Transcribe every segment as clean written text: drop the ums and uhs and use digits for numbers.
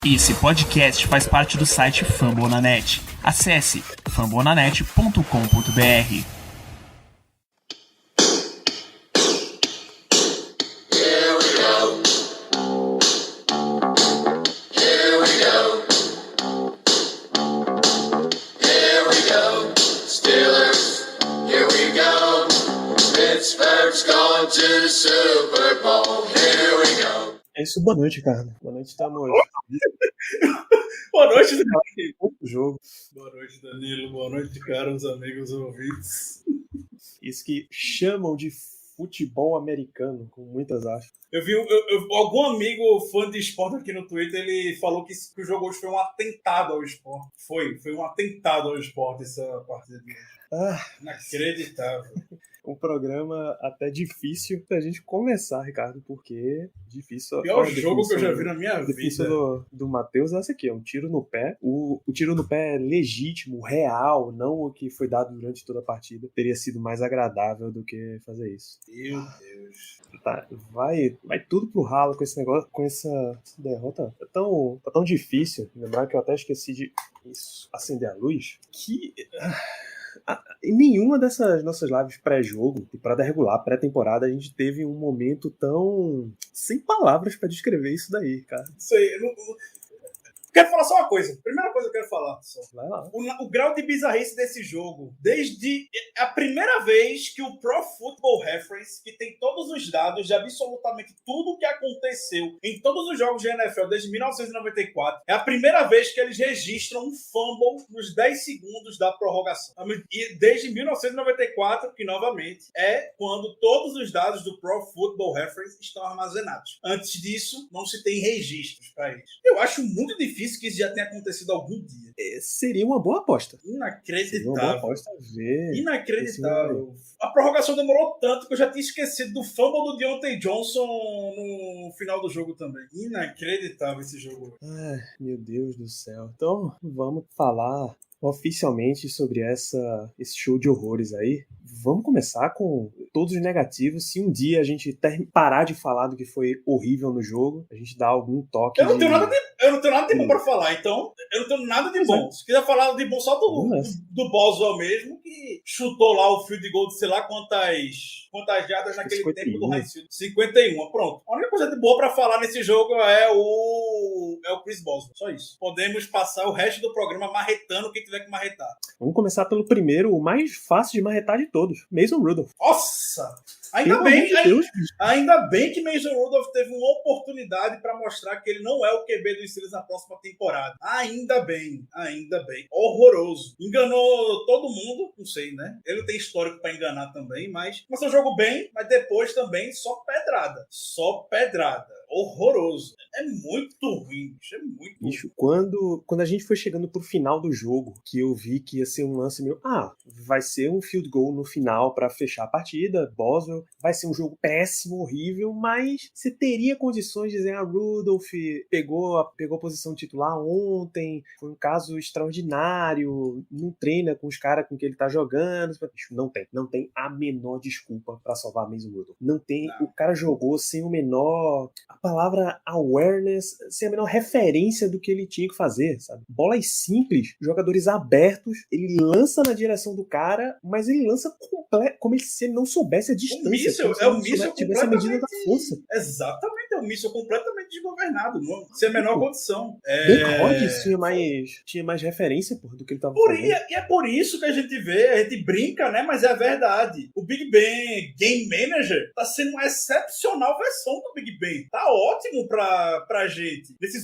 Esse podcast faz parte do site Fambonanet. Acesse fambonanet.com.br. É isso, boa noite, Ricardo. Boa noite, estamos. Boa noite, Danilo. Outro jogo. Boa noite, Danilo. Boa noite, caros amigos ouvintes. Isso que chamam de futebol americano, com muitas aspas. Eu vi algum amigo fã de esporte aqui no Twitter, ele falou que o jogo hoje foi um atentado ao esporte. Foi um atentado ao esporte essa partida de hoje. Inacreditável. Um programa até difícil pra gente começar, Ricardo, porque difícil. O pior jogo que eu já vi na minha vida. Difícil do Matheus é esse aqui, é um tiro no pé. O tiro no pé legítimo, real, não o que foi dado durante toda a partida, teria sido mais agradável do que fazer isso. Meu Deus. Tá, vai tudo pro ralo com esse negócio, com essa derrota. Tá tão difícil. Lembrar que eu até esqueci de acender a luz. Que em nenhuma dessas nossas lives pré-jogo, temporada regular, pré-temporada, a gente teve um momento tão sem palavras pra descrever isso daí, cara. Isso aí, quero falar só uma coisa. Primeira coisa que eu quero falar. Só. Vai lá. O grau de bizarrice desse jogo, desde a primeira vez que o Pro Football Reference, que tem todos os dados de absolutamente tudo o que aconteceu em todos os jogos de NFL desde 1994, é a primeira vez que eles registram um fumble nos 10 segundos da prorrogação. E desde 1994, que novamente é quando todos os dados do Pro Football Reference estão armazenados. Antes disso, não se tem registros para eles. Eu acho muito difícil que isso já tenha acontecido algum dia. Seria uma boa aposta. Inacreditável. Seria uma boa aposta ver. Inacreditável. A prorrogação demorou tanto que eu já tinha esquecido do fumble do Deontay Johnson no final do jogo também. Inacreditável esse jogo. Ai, meu Deus do céu. Então, vamos falar oficialmente sobre esse show de horrores aí. Vamos começar com todos os negativos. Se um dia a gente parar de falar do que foi horrível no jogo, a gente dá algum toque. Eu não tenho nada de bom pra falar, então eu não tenho nada de bom. Se quiser falar de bom, só do Boswell mesmo, que chutou lá o field goal de sei lá quantas jardas naquele 51. Tempo do Heinz Field. 51, pronto. A única coisa de boa pra falar nesse jogo é o Chris Boswell, só isso. Podemos passar o resto do programa marretando quem tiver que marretar. Vamos começar pelo primeiro, o mais fácil de marretar de todos, Mason Rudolph. Nossa! Ainda bem que Mason Rudolph teve uma oportunidade para mostrar que ele não é o QB dos Steelers na próxima temporada. Ainda bem. Horroroso. Enganou todo mundo, não sei, né? Ele tem histórico para enganar também, mas começou o jogo bem, mas depois também só pedrada. Horroroso. É muito ruim, bicho. É muito bicho, ruim. Quando a gente foi chegando pro final do jogo, que eu vi que ia ser um lance meio... vai ser um field goal no final pra fechar a partida, Boswell, vai ser um jogo péssimo, horrível, mas você teria condições de dizer, Rudolph pegou a posição titular ontem, foi um caso extraordinário, não treina com os caras com que ele tá jogando. Bicho, não tem a menor desculpa pra salvar Mason Rudolph. Não tem, o cara jogou sem o menor... A palavra awareness, sem a menor referência do que ele tinha que fazer, sabe? Bolas simples, jogadores abertos, ele lança na direção do cara, mas ele lança como se ele não soubesse a distância. Um míssil tivesse a medida da força. Exatamente, é um míssil completamente desgovernado, sem a menor condição. Ben Hodges tinha mais referência do que ele tava fazendo. E é por isso que a gente brinca, né? Mas é a verdade. O Big Ben Game Manager tá sendo uma excepcional versão do Big Ben. Tá ótimo pra gente. Nessa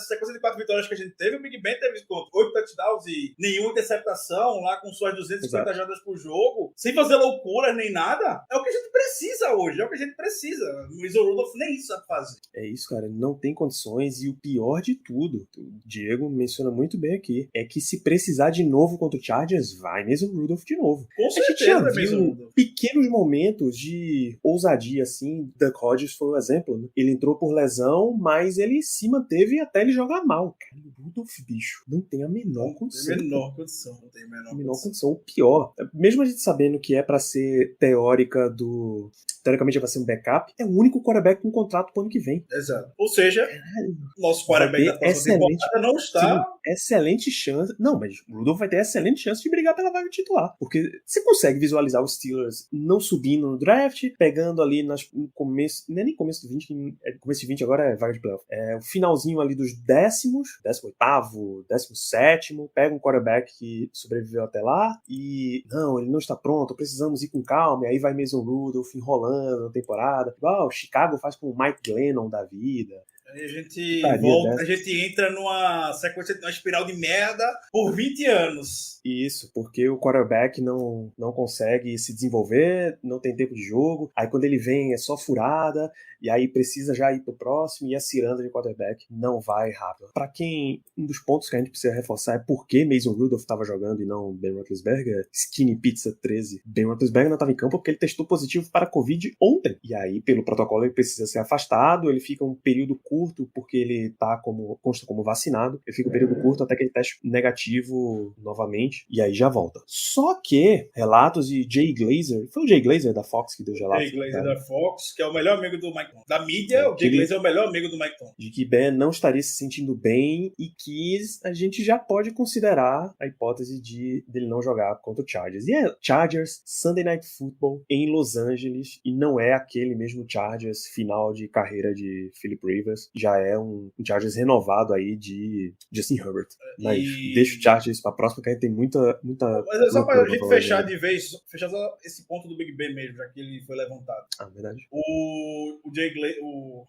sequência de 4 vitórias que a gente teve, o Big Ben teve 8 touchdowns e nenhuma interceptação, lá com suas 250 jardas por jogo, sem fazer loucura nem nada. É o que a gente precisa hoje, O Mason Rudolph nem isso sabe fazer. É isso, cara, não tem condições, e o pior de tudo, o Diego menciona muito bem aqui, é que se precisar de novo contra o Chargers, vai Mason Rudolph de novo. Com certeza, a gente já viu pequenos momentos de ousadia, assim. Duck Hodges foi um exemplo, né? Ele entrou por lesão, mas ele se manteve até ele jogar mal. Cara, o Rudolph, bicho, não tem a menor condição. Não tem a menor condição. O pior, mesmo a gente sabendo que é pra ser teórica teoricamente vai ser um backup, é o único quarterback com contrato pro ano que vem. Exato. Ou seja, nosso quarterback da próxima temporada não está... Sim, excelente chance. Não, mas o Rudolph vai ter excelente chance de brigar pela vaga titular. Porque você consegue visualizar os Steelers não subindo no draft, pegando ali no começo, não é nem começo do 20, começo de 20 agora é vaga de playoff. É o finalzinho ali dos 18º, 17º, pega um quarterback que sobreviveu até lá e não, ele não está pronto, precisamos ir com calma, e aí vai Mason Rudolph enrolando na temporada. Igual Chicago faz com o Mike Glennon da vida. Aí a gente entra numa sequência, numa espiral de merda por 20 anos. Isso, porque o quarterback não consegue se desenvolver, não tem tempo de jogo, aí quando ele vem é só furada, e aí precisa já ir pro próximo, e a ciranda de quarterback não vai rápido. Pra quem, um dos pontos que a gente precisa reforçar é por que Mason Rudolph estava jogando e não Ben Roethlisberger, Skinny Pizza 13. Ben Roethlisberger não estava em campo porque ele testou positivo para Covid ontem, e aí pelo protocolo ele precisa ser afastado, ele fica um período curto porque ele consta como vacinado, ele fica um período curto até que ele teste negativo novamente, e aí já volta. Só que relatos de Jay Glazer, foi o Jay Glazer da Fox que deu relatos? Jay Glazer da Fox, que é o melhor amigo do Mike Tom. Da mídia, o Jay Glazer é o melhor amigo do Mike Tom. De que Ben não estaria se sentindo bem e que a gente já pode considerar a hipótese dele não jogar contra o Chargers. E é Chargers, Sunday Night Football em Los Angeles, e não é aquele mesmo Chargers final de carreira de Philip Rivers, já é um Chargers renovado aí de Justin Herbert. Mas deixa o Chargers pra próxima, que aí tem muita mas é só pra gente fechar de vez, fechar só esse ponto do Big Ben mesmo, já que ele foi levantado. Verdade. O Jay Glazer,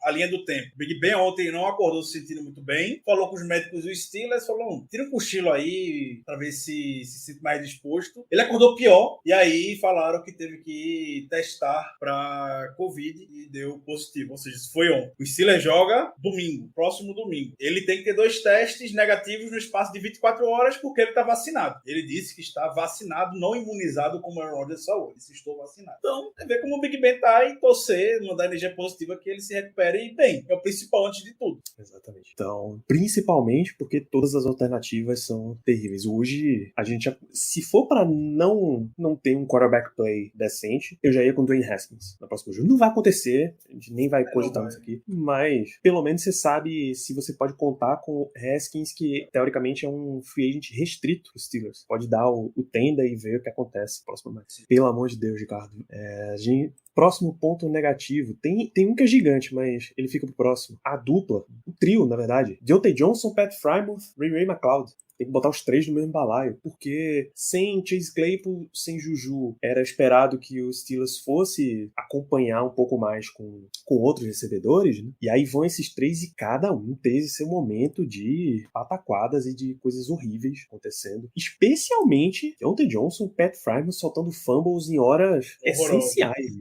a linha do tempo. O Big Ben ontem não acordou se sentindo muito bem, falou com os médicos do Steelers, falou, tira um cochilo aí pra ver se sente mais disposto. Ele acordou pior, e aí falaram que teve que testar pra Covid e deu positivo, ou seja, isso foi ontem. O Steelers joga domingo, próximo domingo. Ele tem que ter 2 testes negativos no espaço de 24 horas porque ele tá vacinado. Ele disse que está vacinado, não imunizado como o Aaron Rodgers só hoje. Disse, estou vacinado. Então, é ver como o Big Ben tá e torcer, mandar energia positiva que ele se recupere bem. É o principal antes de tudo. Exatamente. Então, principalmente porque todas as alternativas são terríveis. Hoje, a gente se for pra não ter um quarterback play decente, eu já ia com o Dwayne Haskins na próxima jogo. Não vai acontecer, a gente nem vai cogitar isso aqui, mas pelo menos você sabe se você pode contar com o Haskins, que teoricamente é um free agent restrito para os Steelers. Pode dar o tenda e ver o que acontece próximo match. Pelo amor de Deus, Ricardo. Próximo ponto negativo. Tem um que é gigante, mas ele fica pro próximo. A dupla, o trio, na verdade. Deontay Johnson, Pat Frymouth, Ray McLeod. Tem que botar os 3 no mesmo balaio, porque sem Chase Claypool, sem Juju, era esperado que o Steelers fosse acompanhar um pouco mais com outros recebedores, né? E aí vão esses 3 e cada um teve seu momento de pataquadas e de coisas horríveis acontecendo. Especialmente Deontay Johnson, Pat Frymouth soltando fumbles em horas essenciais.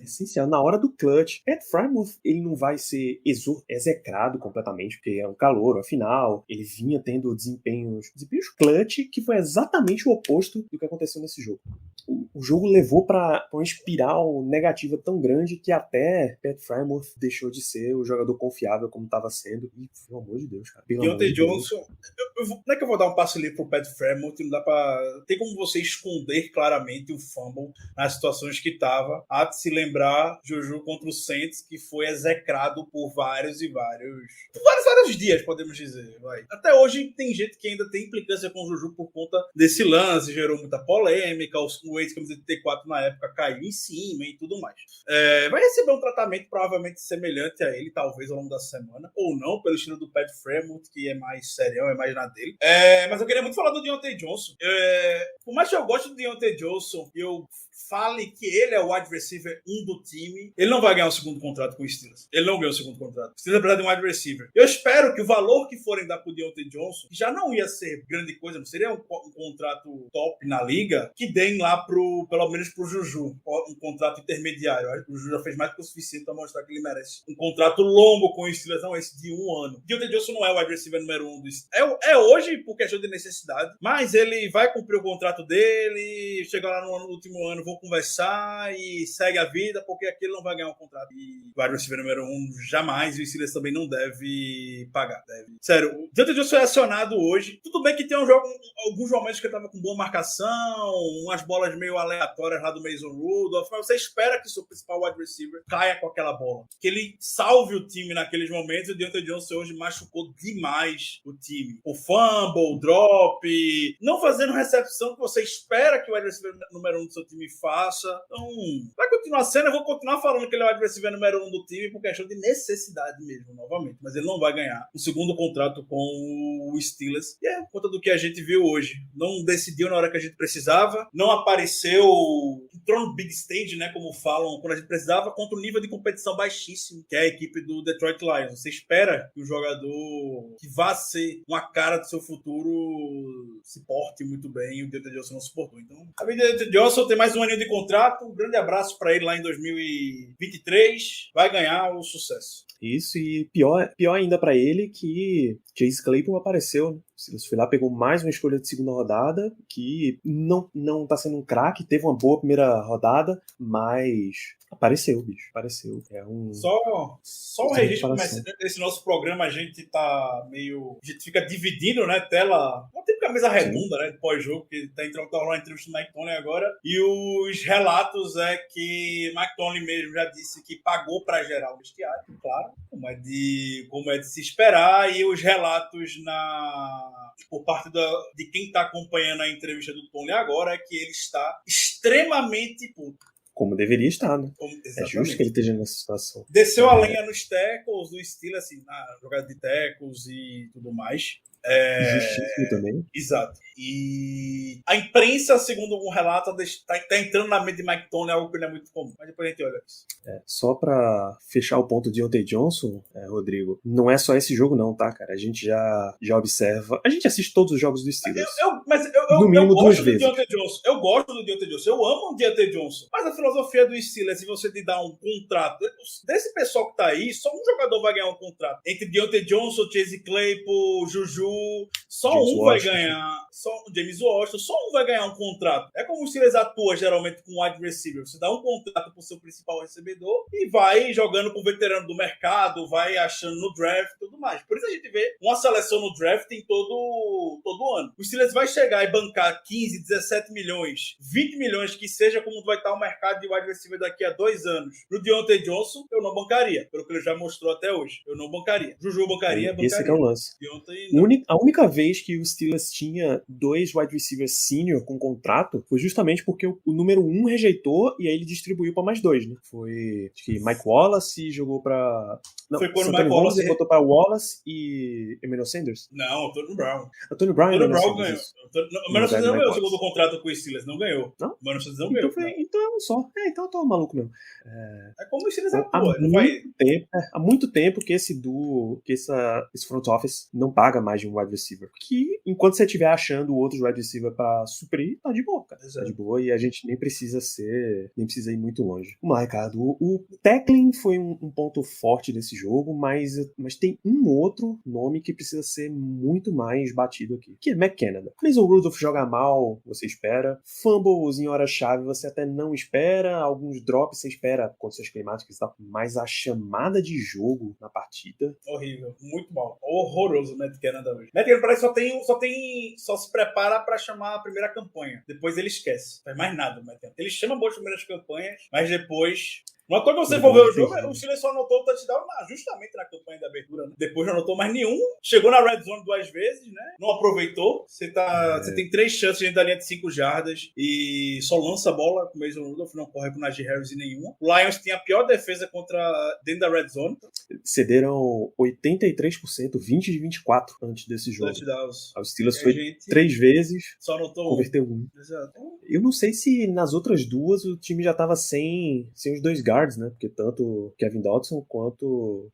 Essencial, na hora do clutch. Pat Frymouth, ele não vai ser execrado completamente, porque é um calouro, afinal, ele vinha tendo desempenhos clutch, que foi exatamente o oposto do que aconteceu nesse jogo. O jogo levou para uma espiral negativa tão grande que até Pat Frymouth deixou de ser o jogador confiável como estava sendo. E, pelo amor de Deus, cara. Deontay Johnson, não é que eu vou dar um passo ali pro Pat Frymouth, não dá pra... Tem como você esconder claramente o fumble nas situações que tava. Há de se lembrar Juju contra o Saints, que foi execrado por vários dias, podemos dizer. Vai. Até hoje tem gente que ainda tem implicância com o Juju por conta desse lance, gerou muita polêmica, o ex-camisa de T4 na época caiu em cima e tudo mais. Vai receber um tratamento provavelmente semelhante a ele, talvez ao longo da semana, ou não, pelo estilo do Pat Frymouth, que é mais serião, é mais na dele. Mas eu queria muito falar do Deontay Johnson. Por mais que eu goste do Deontay Johnson, eu fale que ele é o wide receiver 1 do time, ele não vai ganhar o segundo contrato com o Steelers. Ele não ganhou o segundo contrato. O Steelers precisa de um wide receiver. Eu espero que o valor que forem dar pro Deontay Johnson, que já não ia ser grande coisa, não seria um contrato top na liga, que deem lá pelo menos pro Juju, um contrato intermediário. O Juju já fez mais que o suficiente para mostrar que ele merece um contrato longo com o Steelers, não esse de 1 ano. Deontay Johnson não é o wide receiver número 1 do Steelers. É hoje por questão de necessidade, mas ele vai cumprir o contrato dele, chegar lá no último ano, vão conversar e segue a vida, porque aqui ele não vai ganhar um contrato. E o wide receiver número 1 jamais, e o Steelers também não deve pagar. Sério, o Deontay Johnson foi acionado hoje. Tudo bem que tem alguns momentos que ele tava com boa marcação, umas bolas meio aleatórias lá do Mason Rudolph, mas você espera que o seu principal wide receiver caia com aquela bola. Que ele salve o time naqueles momentos. E o Deontay Johnson hoje machucou demais o time. O fumble, o drop, não fazendo recepção que você espera que o wide receiver número 1 do seu time faça. Então, vai continuar sendo, eu vou continuar falando que ele é o wide receiver número 1 do time por questão de necessidade mesmo, novamente. Mas ele não vai ganhar um segundo contrato com o Steelers. E é por conta do que a gente viu hoje. Não decidiu na hora que a gente precisava, não apareceu, entrou no big stage, né, como falam, quando a gente precisava, contra um nível de competição baixíssimo, que é a equipe do Detroit Lions. Você espera que o jogador que vá ser uma cara do seu futuro se porte muito bem, e o Deontay Johnson não se portou. Então, a vida do Deontay Johnson tem mais um aninho de contrato, um grande abraço para ele lá em 2023, vai ganhar o sucesso. Isso, e pior ainda pra ele que Chase Claypool apareceu, né? O Steelers foi lá, pegou mais uma escolha de segunda rodada, que não tá sendo um craque, teve uma boa primeira rodada, mas apareceu, bicho, apareceu. É um... Só um registro, mas nesse nosso programa a gente tá meio... A gente fica dividindo, né, tela... Não tem camisa redonda, né, de pós-jogo, que tá entrando uma entrevista do Mike Tomlin agora, e os relatos é que Mike Tomlin mesmo já disse que pagou pra gerar o vestiário, claro, como é de se esperar, e os relatos por parte de quem está acompanhando a entrevista do Tomlin agora é que ele está extremamente puto. Como deveria estar, né? É justo que ele esteja nessa situação. Desceu a lenha nos tackles do Steelers, assim, na jogada de tackles e tudo mais. Justíssimo também. Exato. E a imprensa, segundo um relato, tá entrando na mente de Mike Tomlin, algo que não é muito comum. Mas depois a gente olha isso. Só pra fechar o ponto de Deontay Johnson, Rodrigo, não é só esse jogo não, tá, cara? A gente já observa... A gente assiste todos os jogos do Steelers. No mínimo duas vezes. Eu gosto do Deontay Johnson. Eu amo o Deontay Johnson. Mas a filosofia do Steelers, se você te dar um contrato... Desse pessoal que tá aí, só um jogador vai ganhar um contrato. Entre Deontay Johnson, Chase Claypool, Juju... Só James um Washington. Vai ganhar. Só o James Washington, só um vai ganhar um contrato. É como o Steelers atua geralmente com wide receiver. Você dá um contrato pro seu principal recebedor e vai jogando com o veterano do mercado, vai achando no draft e tudo mais. Por isso a gente vê uma seleção no draft em todo ano. O Steelers vai chegar e bancar 15, 17 milhões, 20 milhões, que seja como vai estar o mercado de wide receiver daqui a 2 anos. No Deontay Johnson, eu não bancaria. Pelo que ele já mostrou até hoje. Eu não bancaria. Juju bancaria. Esse que é o lance. Deontay, a única vez que o Steelers tinha 2 wide receivers senior com contrato foi justamente porque o número 1 rejeitou e aí ele distribuiu pra mais 2, né? Foi, acho que Mike Wallace jogou pra... Não, foi quando Mike Wallace botou pra Wallace e Emmanuel Sanders? Não, Antônio Brown. Antônio Brown ganhou. O Emmanuel Sanders não ganhou o segundo contrato com o Steelers, não ganhou. Não? O Emmanuel Sanders não ganhou. Então é um só. Então eu tô maluco mesmo. É como o Steelers atua. Há muito tempo que esse front office não paga mais de um wide receiver. Que enquanto você estiver achando outros wide receiver pra suprir, tá de boa, cara. Exato. Tá de boa e a gente nem precisa ir muito longe. Vamos lá, Ricardo. O tackling foi um ponto forte desse jogo, mas tem um outro nome que precisa ser muito mais batido aqui, que é McKenna. Mason Rudolph joga mal, você espera. Fumbles em hora-chave você até não espera. Alguns drops você espera, condições climáticas e tal. Mas a chamada de jogo na partida... Horrível. Muito mal. Horroroso o Matt Canada hoje. Matt Canada parece que só se prepara pra chamar a primeira campanha. Depois ele esquece. Não faz mais nada o Matt Canada. Ele chama boas primeiras campanhas, mas depois... Não é quando você for ver o jogo, o Steelers só anotou o touchdown justamente na campanha da abertura, né? Depois não anotou mais nenhum. Chegou na red zone 2 vezes, né? Não aproveitou. Você tem 3 chances dentro da linha de 5 jardas e só lança a bola com o Mason Rudolph, não corre com o Najee Harris em nenhuma. O Lions tem a pior defesa dentro da red zone. Cederam 83%, 20 de 24 antes desse jogo. Touchdowns. O Steelers foi 3 vezes, só anotou converteu 1. Exato. Eu não sei se nas outras duas o time já tava sem os 2 guards, né? Porque tanto Kevin Dodson quanto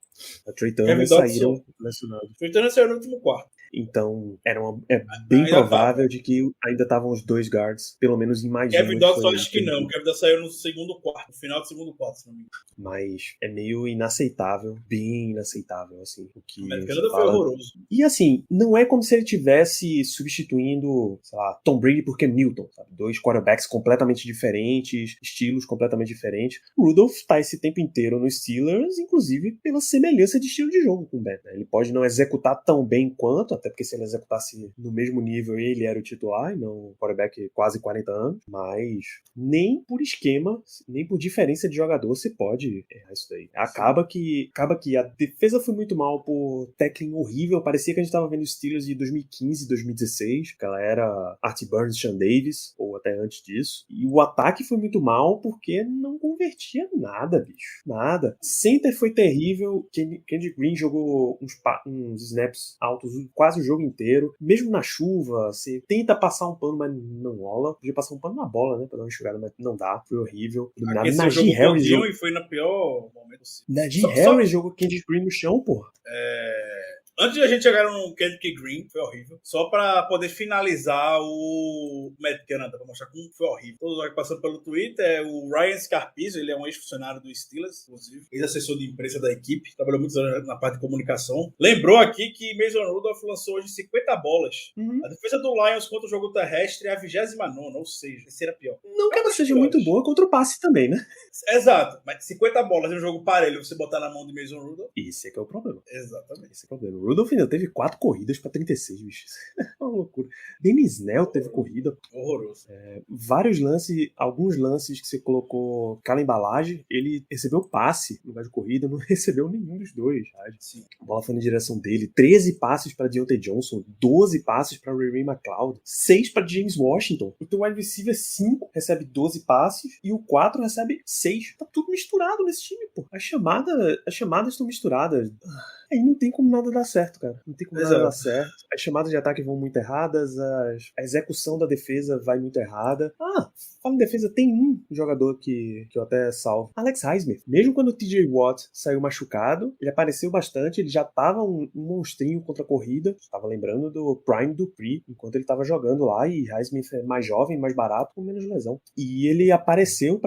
a Trey Turner saíram lesionados. Trey Turner saiu no último quarto. Então, é bem provável de que ainda estavam os 2 guards, pelo menos em mais Kevin Dodson acho que não. Kevin Dodson saiu no segundo quarto, no final do segundo quarto, se não me engano. Mas é meio inaceitável, bem inaceitável, assim. O que Canada foi horroroso. E assim, não é como se ele estivesse substituindo, sei lá, Tom Brady por Cam Newton, sabe? 2 quarterbacks completamente diferentes, estilos completamente diferentes. O Rudolph tá esse tempo inteiro nos Steelers, inclusive pela semelhança de estilo de jogo com o Ben, né? Ele pode não executar tão bem quanto, até porque se ele executasse no mesmo nível, ele era o titular, e não o quarterback quase 40 anos, mas nem por esquema, nem por diferença de jogador você pode errar isso daí. Acaba que a defesa foi muito mal por tackling horrível, parecia que a gente tava vendo os Steelers de 2015, 2016, que ela era Artie Burns, Sean Davis, ou até antes disso, e o ataque foi muito mal porque não convertia nada, bicho, nada. Center foi terrível, Kendrick Green jogou uns snaps altos quase o jogo inteiro, mesmo na chuva, você tenta passar um pano, mas não rola. Podia passar um pano na bola, né, pra dar uma enxugada, mas não dá, foi horrível. Najee Harris e foi na pior momento possível. Najee Harris jogou Kendrick Green no chão, porra. Antes de a gente chegar no Kendrick Green, foi horrível. Só pra poder finalizar o Matt Canada, pra mostrar como foi horrível. Todos nós passando pelo Twitter, o Ryan Scarpizzo, ele é um ex-funcionário do Steelers, inclusive, ex-assessor de imprensa da equipe, trabalhou muitos anos na parte de comunicação. Lembrou aqui que Mason Rudolph lançou hoje 50 bolas. A defesa do Lions contra o jogo terrestre é a 29ª, ou seja, terceira pior. Não que ela seja muito boa contra o passe também, né? Exato, mas 50 bolas em um jogo parelho, você botar na mão de Mason Rudolph. Esse é que é o problema. Exatamente. Esse é o problema. O Rudolph ainda teve 4 corridas pra 36, bicho. É uma loucura. Dennis Snell teve corrida. Horroroso. Vários lances, alguns lances que você colocou aquela embalagem, ele recebeu passe no lugar de corrida, não recebeu nenhum dos dois. Sabe? Sim. A bola foi na direção dele. 13 passes pra Deontay Johnson, 12 passes pra Ray McLeod, 6 pra James Washington. O teu wide receiver 5 recebe 12 passes e o 4 recebe 6. Tá tudo misturado nesse time, pô. As chamadas estão misturadas. Aí não tem como nada dar certo, cara. Não tem como nada dar certo. As chamadas de ataque vão muito erradas, a execução da defesa vai muito errada. Fala em defesa, tem um jogador que eu até salvo. Alex Highsmith. Mesmo quando o TJ Watt saiu machucado, ele apareceu bastante, ele já tava um monstrinho contra a corrida. Tava lembrando do Prime Dupree, enquanto ele tava jogando lá, e Highsmith é mais jovem, mais barato, com menos lesão. E ele apareceu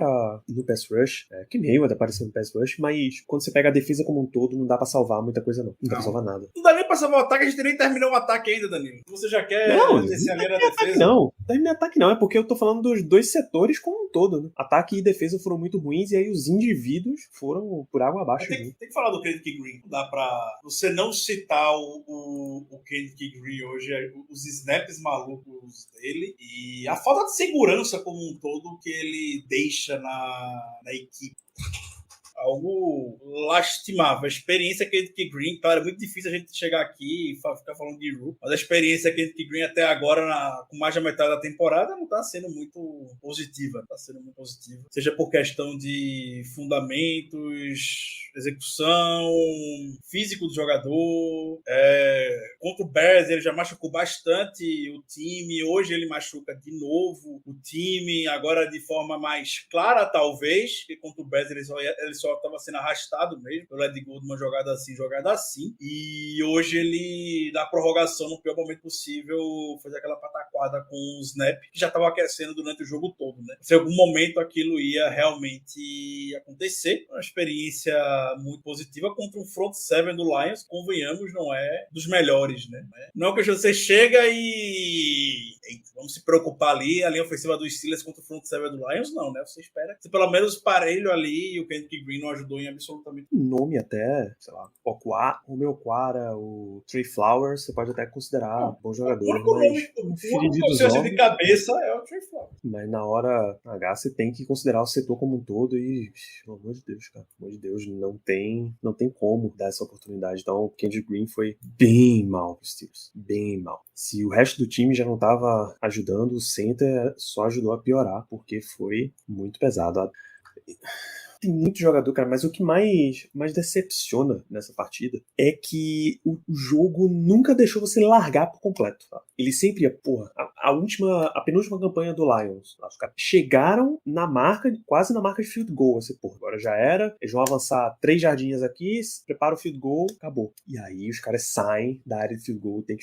no pass rush, que nem eu apareceu no pass rush, mas quando você pega a defesa como um todo, não dá pra salvar muita coisa não. Não dá pra salvar nada. Não dá nem pra salvar o ataque, a gente nem terminou o ataque ainda, Danilo. Você já quer descer a linha da defesa? Não terminei ataque não, é porque eu tô falando dos dois setores como um todo, né? Ataque e defesa foram muito ruins e aí os indivíduos foram por água abaixo. Tem que falar do Kendrick Green. Não dá pra você não citar o Kendrick Green hoje, os snaps malucos dele e a falta de segurança como um todo que ele deixa na equipe. Algo lastimável. A experiência que Kendrick Green, claro, é muito difícil a gente chegar aqui e ficar falando de Ru, mas a experiência que Kendrick Green até agora, com mais da metade da temporada, não está sendo muito positiva. Seja por questão de fundamentos, execução, físico do jogador. Contra o Bears, ele já machucou bastante o time. Hoje ele machuca de novo o time, agora de forma mais clara, talvez, porque contra o Bears ele só estava sendo arrastado mesmo pelo Ed Goldman, jogada assim. E hoje ele, na prorrogação, no pior momento possível, fez aquela pataquada com o snap, que já estava aquecendo durante o jogo todo, né? Se em algum momento aquilo ia realmente acontecer, uma experiência muito positiva contra um front seven do Lions, convenhamos, não é dos melhores, né? Não é que você chega e vamos se preocupar ali, a linha ofensiva do Steelers contra o front seven do Lions, não, né? Você espera que pelo menos parelho ali, e o Kendrick Green não ajudou em absolutamente nome até, sei lá, o meu Quara, o Trey Flowers, você pode até considerar bom jogador. O único nome de cabeça é o Trey Flowers. Mas na hora H você tem que considerar o setor como um todo e, pelo amor de Deus, cara, pelo amor de Deus, não tem como dar essa oportunidade. Então o Kendrick Green foi bem mal pro Steelers, bem mal. Se o resto do time já não tava ajudando, o center só ajudou a piorar, porque foi muito pesado. Tem muito jogador, cara, mas o que mais decepciona nessa partida é que o jogo nunca deixou você largar por completo. Tá? Ele sempre ia, a penúltima campanha do Lions, os caras chegaram quase na marca de field goal. Assim, agora já era, eles vão avançar 3 jardinhas aqui, prepara o field goal, acabou. E aí os caras saem da área de field goal, tem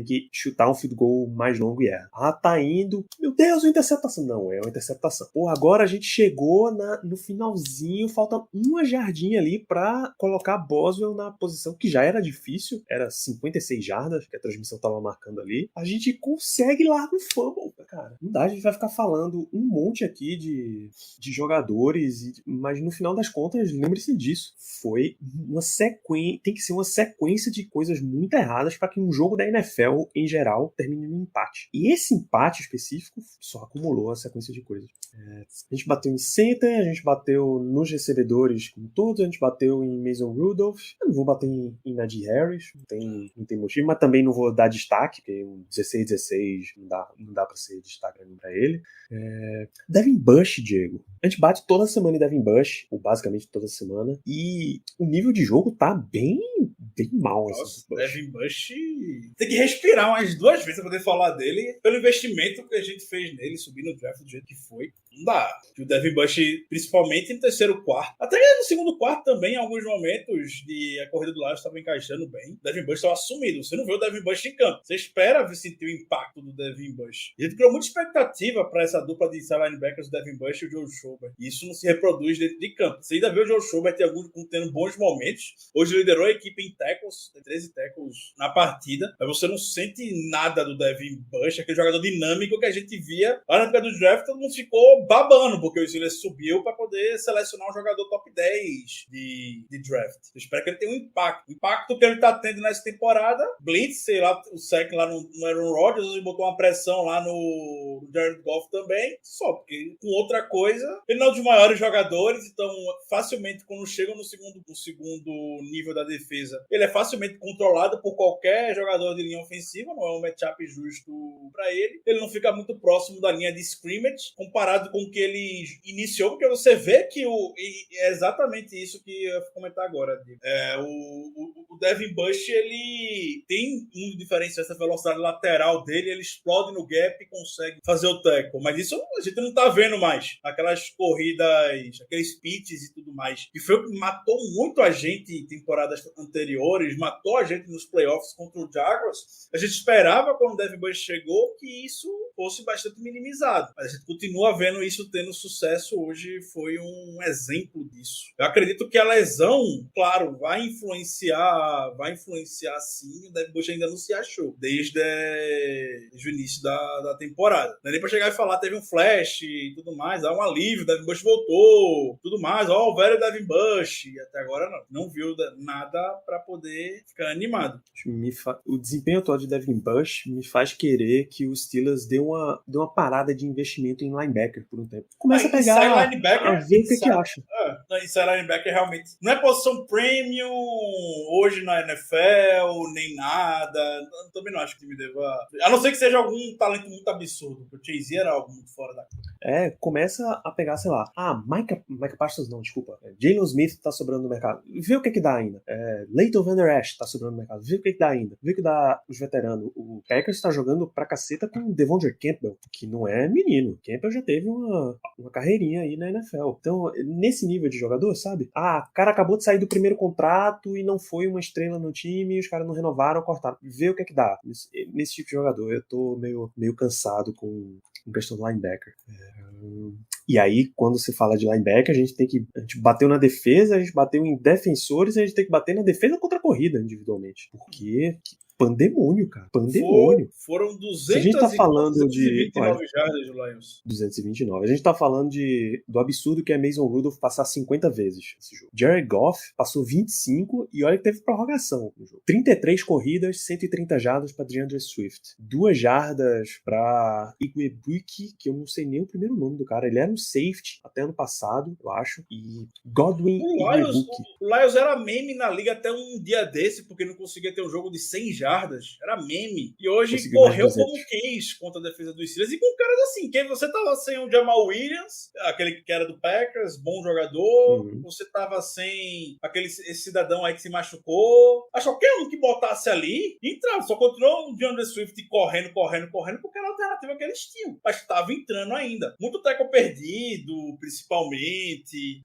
que chutar um field goal mais longo e erra. Tá indo, meu Deus, uma interceptação. Não, é uma interceptação. Agora a gente chegou no finalzinho, falta uma jardinha ali pra colocar Boswell na posição que já era difícil, era 56 jardas que a transmissão tava marcando ali, aí, a gente consegue lá no fumble, cara. Não dá, a gente vai ficar falando um monte aqui de jogadores, mas no final das contas, lembre-se disso. Foi uma sequência, tem que ser uma sequência de coisas muito erradas para que um jogo da NFL, em geral, termine num empate. E esse empate específico só acumulou a sequência de coisas. A gente bateu em center, a gente bateu nos recebedores como todos, a gente bateu em Mason Rudolph. Eu não vou bater em Najee Harris, não tem motivo, mas também não vou dar destaque, porque um 16-16 não dá pra ser destaque pra ele. Devin Bush, Diego. A gente bate toda semana em Devin Bush, ou basicamente toda semana, e o nível de jogo tá bem mal. Nossa, Devin Bush tem que respirar umas 2 vezes pra poder falar dele, pelo investimento que a gente fez nele, subir no draft do jeito que foi. Não dá. E o Devin Bush, principalmente no terceiro quarto, até no segundo quarto também, em alguns momentos, a corrida do Lions estava encaixando bem. O Devin Bush estava sumido. Você não vê o Devin Bush em campo. Você espera sentir o impacto do Devin Bush. A gente criou muita expectativa para essa dupla de inside linebackers, o Devin Bush e o Joe Schobert. E isso não se reproduz dentro de campo. Você ainda vê o Joe Schobert tendo bons momentos. Hoje liderou a equipe em tackles, tem 13 tackles na partida, mas você não sente nada do Devin Bush, aquele jogador dinâmico que a gente via lá na época do draft. Todo mundo ficou babando, porque o Steelers subiu para poder selecionar um jogador top 10 de draft. Eu espero que ele tenha um impacto. O impacto que ele tá tendo nessa temporada, blitz, sei lá, o sec lá no Aaron Rodgers, ele botou uma pressão lá no Jared Goff também, só porque com outra coisa, ele não é um dos maiores jogadores, então facilmente quando chega no segundo nível da defesa, ele é facilmente controlado por qualquer jogador de linha ofensiva, não é um matchup justo para ele. Ele não fica muito próximo da linha de scrimmage, comparado com o que ele iniciou, porque você vê que é exatamente isso que eu vou comentar agora. O Devin Bush, ele tem um diferencial, essa velocidade lateral dele, ele explode no gap e consegue fazer o tackle, mas isso a gente não tá vendo mais, aquelas corridas, aqueles pitches e tudo mais, que foi o que matou muito a gente em temporadas anteriores, matou a gente nos playoffs contra o Jaguars. A gente esperava, quando o Devin Bush chegou, que isso fosse bastante minimizado, mas a gente continua vendo isso tendo sucesso. Hoje foi um exemplo disso. Eu acredito que a lesão, claro, vai influenciar sim. O Devin Bush ainda não se achou desde o iníicio da temporada. Não é nem pra chegar e falar, teve um flash e tudo mais, um alívio, o Devin Bush voltou, tudo mais, o velho Devin Bush, e até agora não viu nada pra poder ficar animado. O desempenho atual de Devin Bush me faz querer que o Steelers dê uma parada de investimento em linebacker por um tempo. Começa a pegar a ver o que acha. Inside linebacker realmente não é posição premium hoje na NFL, nem nada. Eu também não acho que o time deva... A não ser que seja algum talento muito absurdo, porque o Chase era algo muito fora da... Começa a pegar, sei lá, Micah Parsons não, desculpa. Jalen Smith tá sobrando no mercado. Vê o que dá ainda. Leighton Van Der Esch tá sobrando no mercado. Vê o que dá ainda. Vê o que dá os veteranos. O Packers tá jogando pra caceta com o Devondre Campbell, que não é menino. Campbell já teve uma carreirinha aí na NFL. Então, nesse nível de jogador, sabe? O cara acabou de sair do primeiro contrato e não foi uma estrela no time, os caras não renovaram, cortaram. Vê o que dá. Nesse tipo de jogador, eu tô meio cansado com questão do linebacker. E aí, quando se fala de linebacker, a gente bateu na defesa, a gente bateu em defensores, a gente tem que bater na defesa contra a corrida individualmente. Porque pandemônio, cara. Pandemônio. Foram 200 a gente tá falando 229 jardas do Lions. 229. A gente tá falando do absurdo que é Mason Rudolph passar 50 vezes esse jogo. Jared Goff passou 25 e olha que teve prorrogação no jogo. 33 corridas, 130 jardas pra DeAndre Swift. 2 jardas pra Igwebuike, que eu não sei nem o primeiro nome do cara. Ele era um safety até ano passado, eu acho. E Godwin Igwebuike. O Lions era meme na liga até um dia desse, porque não conseguia ter um jogo de 100 jardas. Era meme. E hoje conseguiu correu como quis contra a defesa dos Steelers. E com caras assim, que você tava sem o Jamal Williams, aquele que era do Packers, bom jogador. Você tava sem esse cidadão aí que se machucou. Acho que qualquer um que botasse ali, entrava. Só continuou o DeAndre Swift correndo, porque era a alternativa que eles tinham. Mas estava entrando ainda. Muito tackle perdido, principalmente.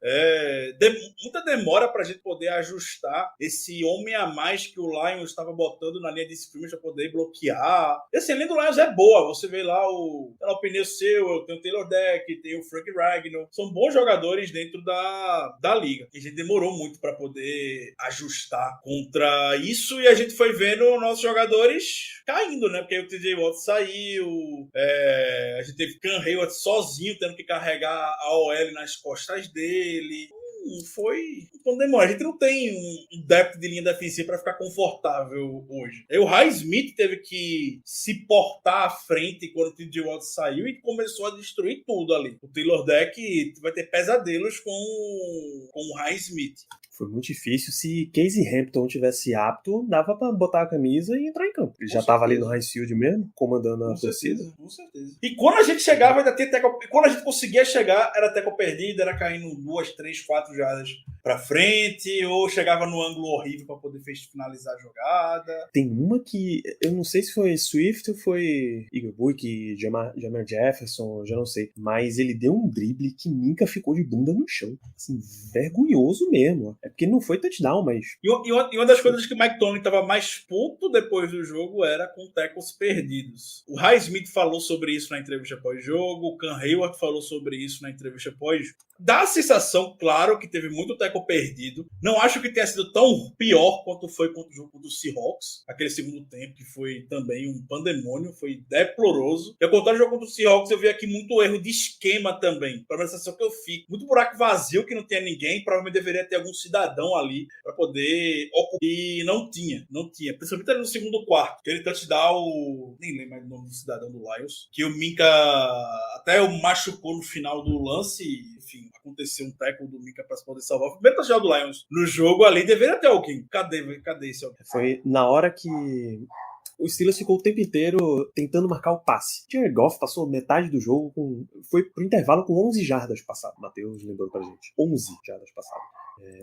Muita demora pra gente poder ajustar esse homem a mais que o Lions estava botando na na linha de scrimmage pra poder bloquear. E assim, a linha do Lions é boa. Você vê lá o Pneu Seu, tem o Taylor Deck, tem o Frank Ragnow. São bons jogadores dentro da liga. E a gente demorou muito pra poder ajustar contra isso, e a gente foi vendo nossos jogadores caindo, né? Porque aí o TJ Watt saiu, a gente teve Cam Hayward sozinho, tendo que carregar a OL nas costas dele. Foi um demora. A gente não tem um depth de linha defensiva para ficar confortável hoje. Aí o Highsmith teve que se portar à frente quando o TJ Watt saiu e começou a destruir tudo ali. O Taylor Deck vai ter pesadelos com o Highsmith. Foi muito difícil. Se Casey Hampton tivesse apto, dava pra botar a camisa e entrar em campo. Ele já tava ali no High Field mesmo, comandando a torcida. Com certeza. E quando a gente chegava, ainda tinha tackle. Quando a gente conseguia chegar, era tackle perdido, era caindo 2, 3, 4 jardas pra frente, ou chegava no ângulo horrível pra poder finalizar a jogada. Tem uma que, eu não sei se foi Swift ou foi Eagle Book, Jamar Jefferson, já não sei, mas ele deu um drible que Minka ficou de bunda no chão. Assim, vergonhoso mesmo. É porque não foi touchdown, mas... E uma das coisas que o Mike Tomlin estava mais puto depois do jogo era com tackles perdidos. O Highsmith falou sobre isso na entrevista pós-jogo, o Cam Hayward falou sobre isso na entrevista pós-jogo. Dá a sensação, claro, que teve muito tackle perdido. Não acho que tenha sido tão pior quanto foi contra o jogo do Seahawks. Aquele segundo tempo que foi também um pandemônio, foi deploroso. E ao contrário do jogo contra o Seahawks, eu vi aqui muito erro de esquema também. Para a sensação que eu fico. Muito buraco vazio que não tinha ninguém. Provavelmente deveria ter algum cidadão ali para poder ocupar. E não tinha. Principalmente ali no segundo quarto. Que ele touchdown, nem lembro mais o nome do cidadão do Lions. Que o Minka até machucou no final do lance. Enfim, aconteceu um tackle do Minka para poder salvar. O primeiro touchdown do Lions no jogo ali deveria ter alguém. Cadê esse alguém? Foi na hora que o Steelers ficou o tempo inteiro tentando marcar o passe. Jared Goff passou metade do jogo foi pro intervalo com 11 jardas passado. Matheus lembrou pra gente. 11 jardas passado.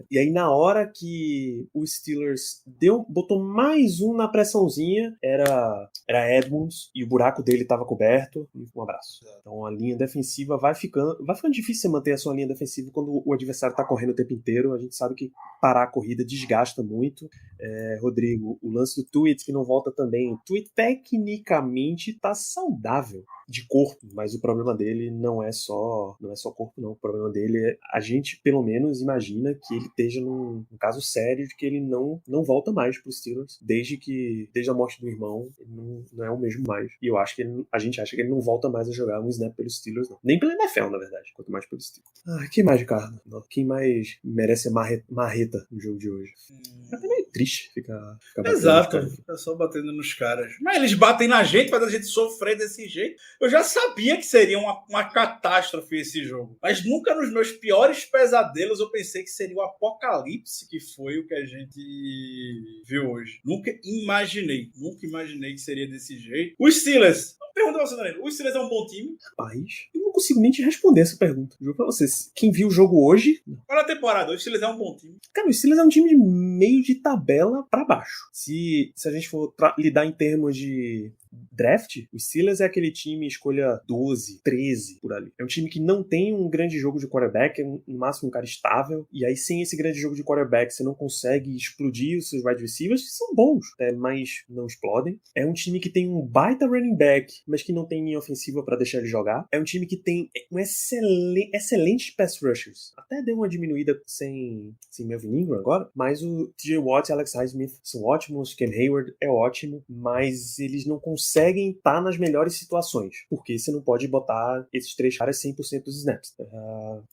E aí na hora que o Steelers botou mais um na pressãozinha, era Edmonds, e o buraco dele estava coberto. Um abraço. Então a linha defensiva vai ficando difícil você manter a sua linha defensiva quando o adversário está correndo o tempo inteiro. A gente sabe que parar a corrida desgasta muito. Rodrigo, o lance do Tuitt que não volta também. O Tuitt tecnicamente está saudável de corpo, mas o problema dele não é só corpo, não. O problema dele é, a gente pelo menos imagina que ele esteja num caso sério de que ele não volta mais pro Steelers desde a morte do irmão. Ele não é o mesmo mais. E eu acho que a gente acha que ele não volta mais a jogar um snap pelo Steelers, não. Nem pela NFL, na verdade, quanto mais pelo Steelers. Quem mais, Ricardo? Quem mais merece a marreta no jogo de hoje? É até meio triste ficar Exato, fica só batendo nos caras. Mas eles batem na gente, fazendo a gente sofrer desse jeito. Eu já sabia que seria uma catástrofe esse jogo. Mas nunca nos meus piores pesadelos eu pensei que seria o apocalipse que foi o que a gente viu hoje. Nunca imaginei que seria desse jeito. Os Steelers... Pergunta pra você, Danilo. O Steelers é um bom time? Rapaz, eu não consigo nem te responder essa pergunta. Juro pra vocês. Quem viu o jogo hoje... Olha a temporada. O Steelers é um bom time. Cara, o Steelers é um time de meio de tabela pra baixo. Se a gente for lidar em termos de draft, o Steelers é aquele time escolha 12, 13, por ali. É um time que não tem um grande jogo de quarterback, é no máximo um cara estável, e aí sem esse grande jogo de quarterback você não consegue explodir os seus wide receivers, que são bons, mas não explodem. É um time que tem um baita running back, mas que não tem linha ofensiva pra deixar ele jogar. É um time que tem um excelente pass rushers. Até deu uma diminuída sem Melvin Ingram agora, mas o TJ Watt e Alex Highsmith são ótimos, Cam Hayward é ótimo, mas eles não conseguem estar nas melhores situações, porque você não pode botar esses três caras 100% dos snaps.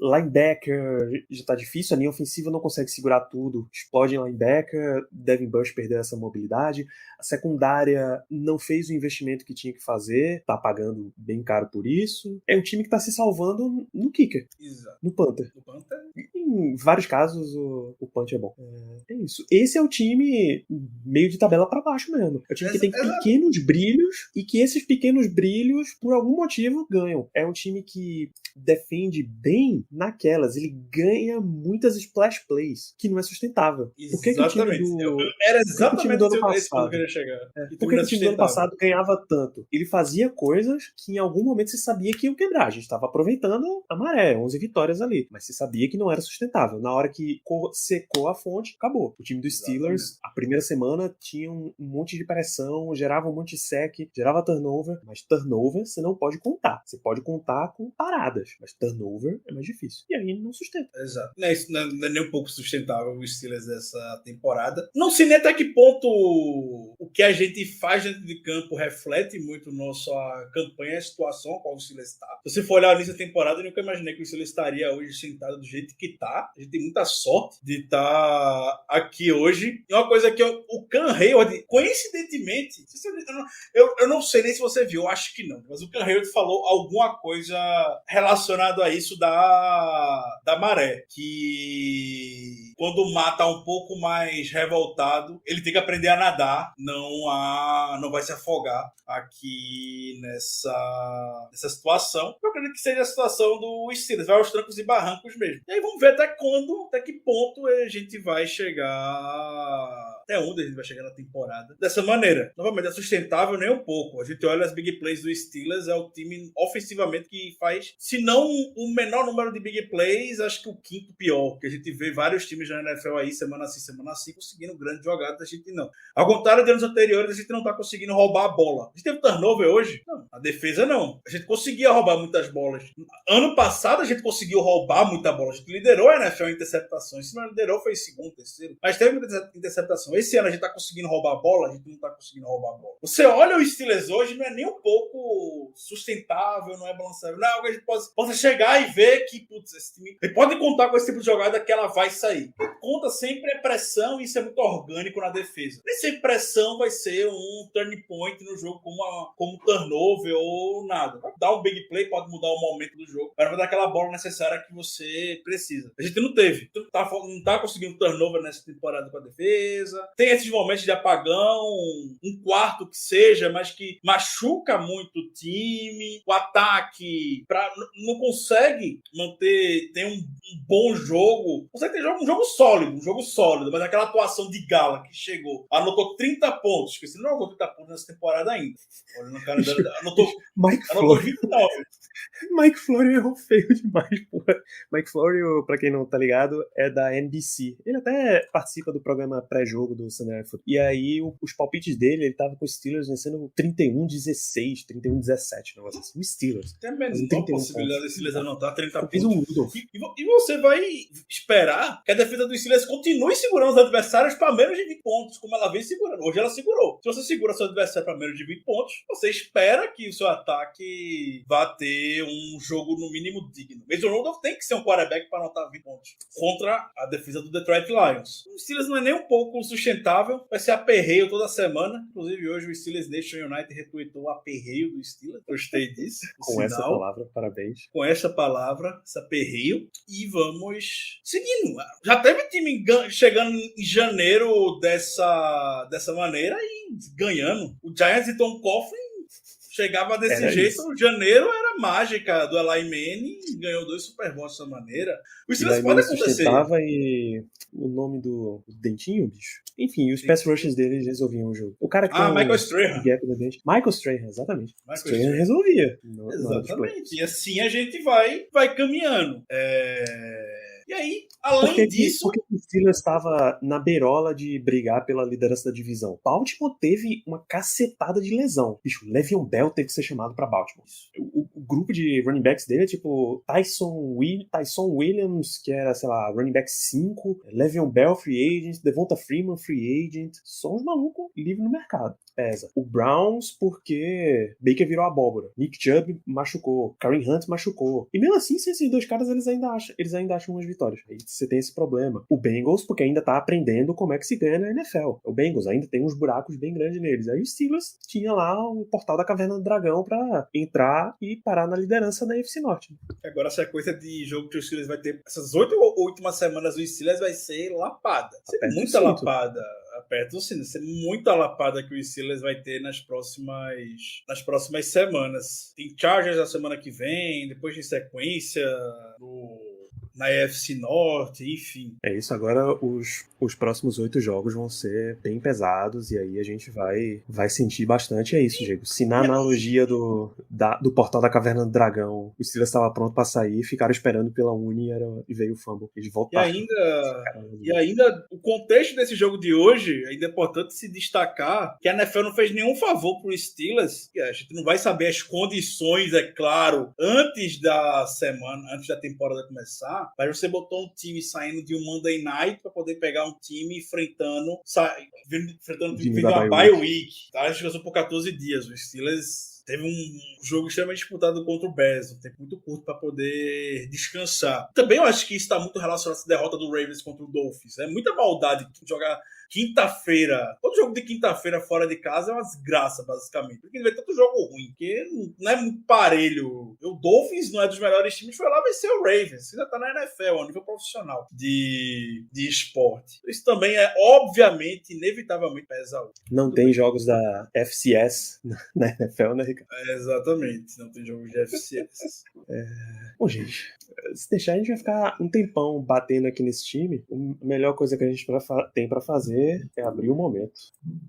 Linebacker já tá difícil, a linha ofensiva não consegue segurar tudo, explode em linebacker, Devin Bush perdeu essa mobilidade, a secundária não fez o investimento que tinha que fazer, tá pagando bem caro por isso. É um time que tá se salvando no kicker. Exato. No punter. No Em vários casos o punch é bom. É isso. Esse é o time meio de tabela pra baixo mesmo. É o time que tem pequenos brilhos, e que esses pequenos brilhos, por algum motivo, ganham. É um time que defende bem naquelas. Ele ganha muitas splash plays, que não é sustentável. Por que o time do... Era o time do ano exatamente esse ponto que eu passado... queria chegar. Por que o time do ano passado ganhava tanto? Ele fazia coisas que em algum momento você sabia que iam quebrar. A gente estava aproveitando a maré, 11 vitórias ali. Mas você sabia que não era sustentável. Na hora que secou a fonte, acabou. O time do Steelers, a primeira semana, tinha um monte de pressão, gerava um monte de sec, gerava turnover. Mas turnover você não pode contar. Você pode contar com paradas. Mas turnover é mais difícil. E aí não sustenta. Exato. Não é nem um pouco sustentável o Steelers dessa temporada. Não sei nem até que ponto o que a gente faz dentro de campo reflete muito nossa campanha, a situação a qual o Steelers está. Se você for olhar no início da temporada, eu nunca imaginei que o Steelers estaria hoje sentado do jeito que está. A gente tem muita sorte de estar aqui hoje. E uma coisa que o Cam Hayward, coincidentemente, eu não sei nem se você viu, eu acho que não, mas o Cam Hayward falou alguma coisa relacionado a isso da maré, que quando o mar tá um pouco mais revoltado, ele tem que aprender a nadar, não vai se afogar aqui nessa situação. Eu acredito que seja a situação do Steelers, vai aos trancos e barrancos mesmo. E aí vamos ver até que ponto a gente vai chegar, até onde a gente vai chegar na temporada dessa maneira. Novamente, é sustentável nem um pouco. A gente olha as big plays do Steelers, é o time ofensivamente que faz, se não o menor número de big plays, acho que o quinto pior, que a gente vê vários times da NFL aí, semana assim, conseguindo grandes jogadas, a gente não. Ao contrário de anos anteriores, a gente não tá conseguindo roubar a bola. A gente teve turnover hoje? Não. A defesa não. A gente conseguia roubar muitas bolas. Ano passado a gente conseguiu roubar muita bola. A gente liderou a NFL em interceptações. Se não liderou, foi segundo, terceiro. Mas teve muita interceptação. Esse ano a gente tá conseguindo roubar a bola, a gente não tá conseguindo roubar a bola. Você olha o Steelers hoje, não é nem um pouco sustentável, não é balançável. Não é algo que a gente possa chegar e ver que, putz, esse time... Ele pode contar com esse tipo de jogada que ela vai sair. Conta sempre a pressão e isso é muito orgânico na defesa. Nem sempre pressão vai ser um turning point no jogo como turnover ou nada. Dar um big play pode mudar o momento do jogo, mas vai dar aquela bola necessária que você precisa. A gente não teve. Não tá conseguindo turnover nessa temporada com a defesa. Tem esses momentos de apagão, um quarto que seja, mas que machuca muito o time. O ataque não consegue manter, tem um bom jogo. Consegue ter um jogo sólido, mas aquela atuação de Gala que chegou, anotou 30 pontos, porque você não anotou 30 pontos nessa temporada ainda. Olha no cara anotou 29. Mike Florio errou feio demais, porra. Mike Florio, pra quem não tá ligado, é da NBC. Ele até participa do programa pré-jogo do Sunday Night Football. E aí, os palpites dele, ele tava com os Steelers vencendo 31-16, 31-17, negócio assim. Os Steelers. Tem a menor possibilidade de Steelers anotar 30 pontos. E você vai esperar que a defesa do Steelers continue segurando os adversários para menos de 20 pontos, como ela vem segurando. Hoje ela segurou. Se você segura seu adversário para menos de 20 pontos, você espera que o seu ataque vá ter um jogo no mínimo digno. Mason Rudolph tem que ser um quarterback para anotar 20 pontos contra a defesa do Detroit Lions. O Steelers não é nem um pouco sustentável, vai ser aperreio toda semana. Inclusive hoje o Steelers Nation United retweetou o aperreio do Steelers. Gostei disso. Com essa palavra, parabéns. Com essa palavra, esse aperreio. E vamos seguindo. Já teve time chegando em janeiro dessa maneira e ganhando. O Giants e Tom Coughlin chegava desse jeito. Isso. Janeiro era mágica do Eli Manning e ganhou 2 Super Bowls dessa maneira. O Steelers pode acontecer. E o nome do dentinho, bicho. Enfim, os pass rushes dele resolviam o jogo. O cara que Michael Strahan. Michael Strahan, exatamente. Strahan resolvia. Exatamente. E assim a gente vai caminhando. E aí, além disso... Por que o Steelers estava na beirola de brigar pela liderança da divisão? Baltimore teve uma cacetada de lesão. Bicho, Le'Veon Bell teve que ser chamado pra Baltimore. O grupo de running backs dele é tipo Tyson Williams, que era, sei lá, running back 5, Le'Veon Bell, free agent, Devonta Freeman, free agent. Só uns malucos livres no mercado. Pesa. O Browns, porque Baker virou abóbora. Nick Chubb machucou. Kareem Hunt machucou. E mesmo assim, se esses 2 caras, eles ainda acham umas vitórias. Aí você tem esse problema. O Bengals, porque ainda tá aprendendo como é que se ganha na NFL. O Bengals ainda tem uns buracos bem grandes neles. Aí o Steelers tinha lá o portal da Caverna do Dragão pra entrar e parar na liderança da NFC Norte. Agora a sequência de jogo que o Steelers vai ter, essas 8 últimas semanas do Steelers vai ser lapada. Muita lapada. perto. Assim, vai ser muita lapada que o Steelers vai ter nas próximas semanas. Tem Chargers na semana que vem, depois de sequência na AFC Norte, enfim. É isso, agora os próximos 8 jogos vão ser bem pesados e aí a gente vai sentir bastante. É isso, Diego. Se na analogia do portal da Caverna do Dragão o Steelers estava pronto para sair, ficaram esperando pela Uni e veio o fumble. Eles voltaram. E ainda o contexto desse jogo de hoje, ainda é importante se destacar que a NFL não fez nenhum favor pro Steelers. A gente não vai saber as condições, é claro, antes da temporada começar. Mas você botou um time saindo de um Monday Night para poder pegar um time enfrentando vindo uma bye week. Tá? A gente passou por 14 dias. O Steelers teve um jogo extremamente disputado contra o Bears, um tempo muito curto para poder descansar. Também eu acho que isso está muito relacionado a essa derrota do Ravens contra o Dolphins. É muita maldade jogar quinta-feira. Todo jogo de quinta-feira fora de casa é uma desgraça, basicamente. Porque vai ter tanto jogo ruim, porque não é muito parelho. O Dolphins não é dos melhores times, foi lá vencer o Ravens. Ainda tá na NFL, a nível profissional de esporte. Isso também é, obviamente, inevitavelmente pesa. Não tem jogos da FCS na NFL, né, Ricardo? Exatamente, não tem jogos de FCS. Bom, gente, se deixar a gente vai ficar um tempão batendo aqui nesse time. A melhor coisa que a gente tem pra fazer é abrir o momento.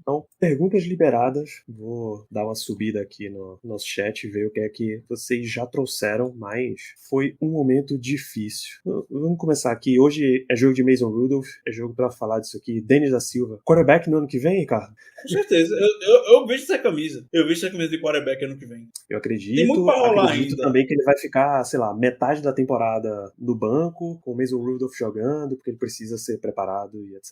Então, perguntas liberadas. Vou dar uma subida aqui no nosso chat e ver o que é que vocês já trouxeram, mas foi um momento difícil. Vamos começar aqui. Hoje é jogo de Mason Rudolph, é jogo pra falar disso aqui. Denis da Silva. Quarterback no ano que vem, Ricardo? Com certeza. Eu vejo essa camisa. Eu vejo essa camisa de quarterback ano que vem. Eu acredito. Tem muito pra rolar ainda. Também que ele vai ficar, sei lá, metade da temporada no banco, com o Mason Rudolph jogando, porque ele precisa ser preparado e etc.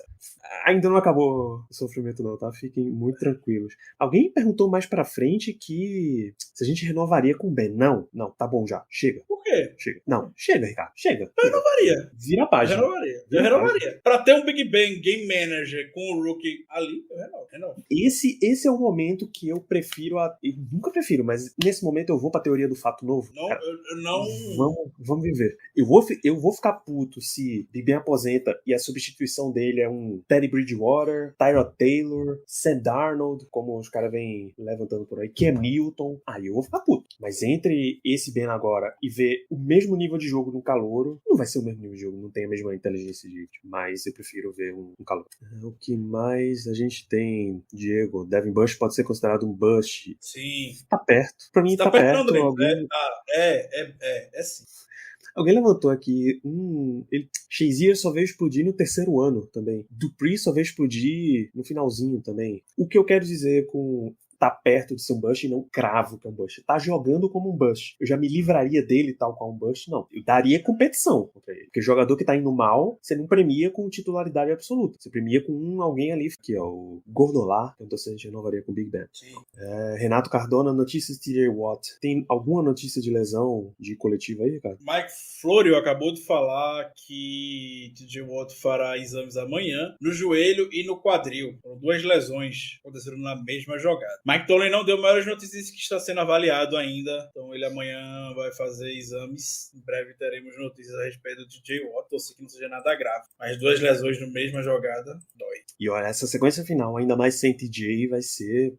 Ainda não acabou o sofrimento não, tá? Fiquem muito tranquilos. Alguém perguntou mais pra frente que se a gente renovaria com o Ben. Não, tá bom já. Chega. Por quê? Chega. Não, chega, Ricardo. Chega. Eu renovaria. Vira a página. Eu renovaria. Pra ter um Big Ben Game Manager com o Rookie ali, eu renovo. Esse é o momento que eu prefiro eu nunca prefiro, mas nesse momento eu vou pra teoria do fato novo. Não, cara, eu não... Vamos viver. Eu vou ficar puto se Big Ben aposenta e a substituição dele é um Teddy Bridgewater, Tyrod Taylor, Sam Darnold, como os caras vêm levantando por aí, que é Milton. Aí eu vou ficar puto. Mas entre esse Ben agora e ver o mesmo nível de jogo no calouro, não vai ser o mesmo nível de jogo, não tem a mesma inteligência de mas eu prefiro ver um calouro. O que mais a gente tem, Diego? Devin Bush pode ser considerado um bust? Sim. Tá perto. Pra mim tá perto. Alguém... sim. Alguém levantou aqui, Shazier só veio explodir no terceiro ano também. Dupree só veio explodir no finalzinho também. O que eu quero dizer com tá perto de ser um bust e não cravo que é um bust. Tá jogando como um bust. Eu já me livraria dele tal qual um bust? Não. Eu daria competição contra ele. Porque jogador que tá indo mal, você não premia com titularidade absoluta. Você premia com alguém ali, que é o Gordolá, que eu tô sendo que renovaria com o Big Ben. Renato Cardona, notícias de TJ Watt. Tem alguma notícia de lesão de coletiva aí, cara? Mike Florio acabou de falar que TJ Watt fará exames amanhã no joelho e no quadril. Foram 2 lesões aconteceram na mesma jogada. Mike Tomlin não deu maiores notícias que está sendo avaliado ainda, então ele amanhã vai fazer exames. Em breve teremos notícias a respeito do DJ Watt, ou seja, que não seja nada grave. Mas 2 lesões na mesma jogada, dói. E olha, essa sequência final, ainda mais sem TJ, vai ser...